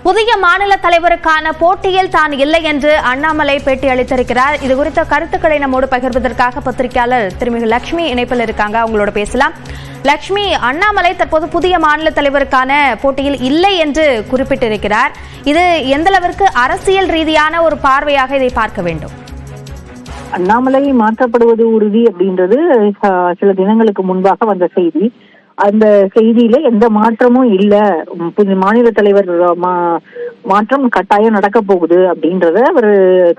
புதிய மாநில தலைவருக்கான போட்டியில் தான் இல்லை என்று அண்ணாமலை பேட்டி அளித்திருக்கிறார். இது குறித்த கருத்துக்களை நம்மோடு பகிர்வதற்காக பத்திரிகையாளர் திருமிகு லட்சுமி இணைப்பில் இருக்காங்க. அவங்களோட பேசலாம். லட்சுமி, அண்ணாமலை தற்போது புதிய மாநில தலைவருக்கான போட்டியில் இல்லை என்று குறிப்பிட்டிருக்கிறார். இது எந்த அளவிற்கு அரசியல் ரீதியான ஒரு பார்வையாக இதை பார்க்க வேண்டும்? அண்ணாமலை மாற்றப்படுவது உறுதி அப்படின்றது சில தினங்களுக்கு முன்பாக வந்த செய்தி. அந்த செய்தியில எந்த மாற்றமும் இல்ல, மாநில தலைவர் மாற்றம் கட்டாயம் நடக்க போகுது அப்படின்றத அவர்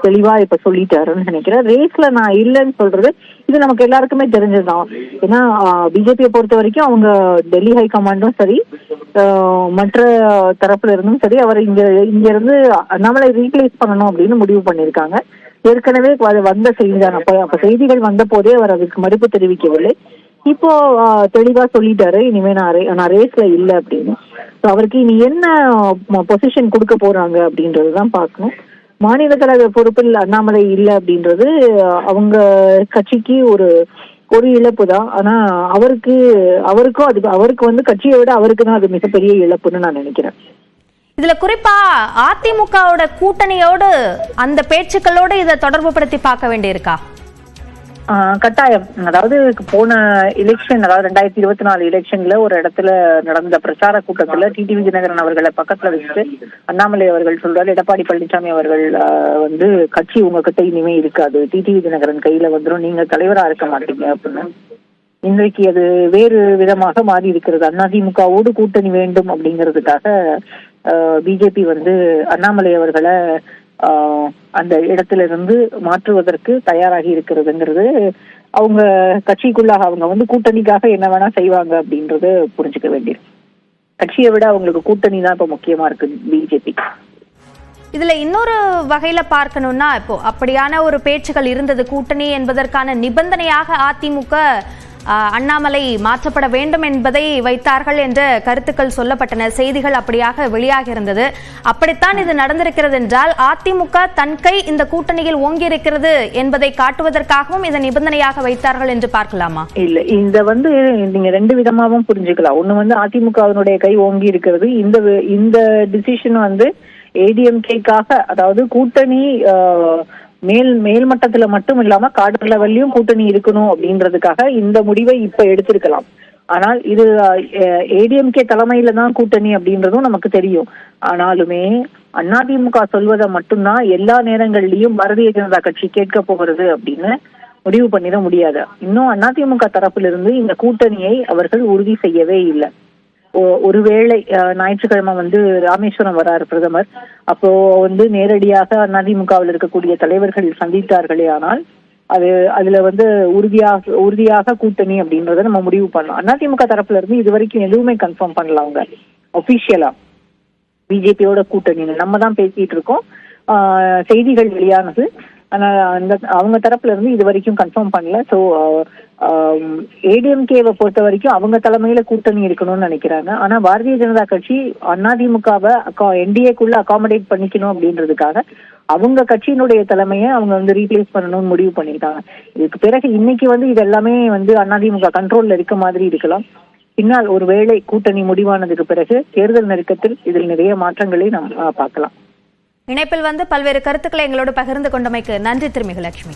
தெளிவா இப்ப சொல்லிட்டாருன்னு நினைக்கிறேன். ரேஸ்ல நான் இல்லைன்னு சொல்றது இது நமக்கு எல்லாருக்குமே தெரிஞ்சதுதான். ஏன்னா பிஜேபியை பொறுத்த வரைக்கும் அவங்க டெல்லி ஹைகமாண்டும் சரி, மற்ற தரப்புல இருந்தும் சரி, அவர் இங்க இருந்து அண்ணாமலை ரீப்ளேஸ் பண்ணணும் அப்படின்னு முடிவு பண்ணிருக்காங்க. ஏற்கனவே வந்த செய்திதான். அப்ப செய்திகள் வந்த போதே அவர் அதுக்கு மறுப்பு தெரிவிக்கவில்லை. இப்போ தெளிவா சொல்லிட்டாரு, இனிமே நான் ரேஸ்ல இல்ல அப்படின்னு. அவருக்கு இனி என்ன பொசிஷன் கொடுக்க போறாங்க அப்படின்றதுதான் பார்க்கணும். மாநில தலைவர் பொறுப்பில் அண்ணாமலை இல்ல அப்படின்றது அவங்க கட்சிக்கு ஒரு இழப்பு தான். ஆனா அவருக்கு வந்து கட்சியை விட அவருக்கு தான் அது மிகப்பெரிய இழப்புன்னு நான் நினைக்கிறேன். இதுல குறிப்பா அதிமுகவோட கூட்டணியோடு அந்த பேச்சுக்களோடு இதை தொடர்பு படுத்தி பார்க்க வேண்டியிருக்கா? கட்டாயம். அதாவது போன எலெக்ஷன், அதாவது 2024 எலெக்ஷன்ல ஒரு இடத்துல நடந்த பிரச்சார கூட்டத்துல டிடிவி தினகரன் அவர்களை பக்கத்துல வச்சுட்டு அண்ணாமலை அவர்கள் சொல்றாரு, எடப்பாடி பழனிசாமி அவர்கள் வந்து கட்சி உங்ககிட்ட இனிமே இருக்காது, டிடிவி தினகரன் கையில வந்துடும், நீங்க தலைவரா இருக்க மாட்டீங்க அப்படின்னு. இன்றைக்கு அது வேறு விதமாக மாறி இருக்கிறது. அதிமுகவோடு கூட்டணி வேண்டும் அப்படிங்கிறதுக்காக பிஜேபி வந்து அண்ணாமலை அவர்களை அந்த இடத்துல இருந்து மாற்றுவதற்கு தயாராகி இருக்கிறதுங்கிறது அவங்க கட்சிக்குள்ளாக அவங்க வந்து கூட்டணிக்காக என்ன வேணா செய்வாங்க அப்படின்றது புரிஞ்சுக்க வேண்டியது. கட்சியை விட அவங்களுக்கு கூட்டணி தான் இப்ப முக்கியமா இருக்கு பிஜேபி. இதுல இன்னொரு வகையில பார்க்கணும்னா, இப்போ அப்படியான ஒரு பேச்சுகள் இருந்தது. கூட்டணி என்பதற்கான நிபந்தனையாக அதிமுக அண்ணாமலை மாற்றப்பட வேண்டும் என்பதை வைத்தார்கள் என்ற கருத்துக்கள் சொல்லப்பட்டன. செய்திகள் அப்படியாக வெளியாக இருந்தது. அப்படித்தான் இது நடந்திருக்கிறது என்றால் அதிமுக தன் கை இந்த கூட்டணியில் ஓங்கி இருக்கிறது என்பதை காட்டுவதற்காகவும் இதை நிபந்தனையாக வைத்தார்கள் என்று பார்க்கலாமா? இல்ல, இந்த வந்து நீங்க ரெண்டு விதமாவும் புரிஞ்சுக்கலாம். ஒண்ணு வந்து அதிமுகவினுடைய கை ஓங்கி இருக்கிறது. இந்த டிசிஷன் வந்து ஏடிஎம்கேக்காக, அதாவது கூட்டணி மேல் மட்டத்துல மட்டும் இல்லாம காடர் லெவல்லையும் கூட்டணி இருக்கணும் அப்படின்றதுக்காக இந்த முடிவை இப்ப எடுத்திருக்கலாம். ஆனால் இது ஏடிஎம்கே தலைமையில தான் கூட்டணி அப்படின்றதும் நமக்கு தெரியும். ஆனாலுமே அதிமுக சொல்வதை மட்டும்தான் எல்லா நேரங்கள்லயும் பாரதிய ஜனதா கட்சி கேட்க போகிறது அப்படின்னு முடிவு பண்ணிட முடியாது. இன்னும் அதிமுக தரப்புல இருந்து இந்த கூட்டணியை அவர்கள் உறுதி செய்யவே இல்லை. ஒருவேளை ஞாயிற்றுக்கிழமை வந்து ராமேஸ்வரம் வராரு பிரதமர், அப்போ வந்து நேரடியாக அதிமுகவில் இருக்கக்கூடிய தலைவர்கள் சந்தித்தார்களே ஆனால் அதுல வந்து உறுதியாக கூட்டணி அப்படின்றத நம்ம முடிவு பண்ணலாம். அதிமுக தரப்புல இருந்து இது வரைக்கும் எதுவுமே கன்ஃபார்ம் பண்ணல. அவங்க ஒபிஷியலா பிஜேபியோட கூட்டணி நம்ம தான் பேசிட்டு இருக்கோம், செய்திகள் வெளியானது. ஆனா அவங்க தரப்புல இருந்து இது வரைக்கும் கன்ஃபார்ம் பண்ணல. ஸோ ஏடிஎம்கேவை பொறுத்த வரைக்கும் அவங்க தலைமையில கூட்டணி இருக்கணும்னு நினைக்கிறாங்க. ஆனா பாரதிய ஜனதா கட்சி அதிமுகவை என்டிஏக்குள்ள அகாமடேட் பண்ணிக்கணும் அப்படின்றதுக்காக அவங்க கட்சியினுடைய தலைமையை அவங்க வந்து ரீப்ளேஸ் பண்ணணும்னு முடிவு பண்ணிருக்காங்க. இதுக்கு பிறகு இன்னைக்கு வந்து இது எல்லாமே வந்து அதிமுக கண்ட்ரோல்ல இருக்க மாதிரி இருக்கலாம். பின்னால் ஒருவேளை கூட்டணி முடிவானதுக்கு பிறகு தேர்தல் நெருக்கத்தில் இதில் நிறைய மாற்றங்களை நாம் பார்க்கலாம். இணைப்பில் வந்து பல்வேறு கருத்துக்களை எங்களோடு பகிர்ந்து கொண்டமைக்கு நன்றி திருமிகு லட்சுமி.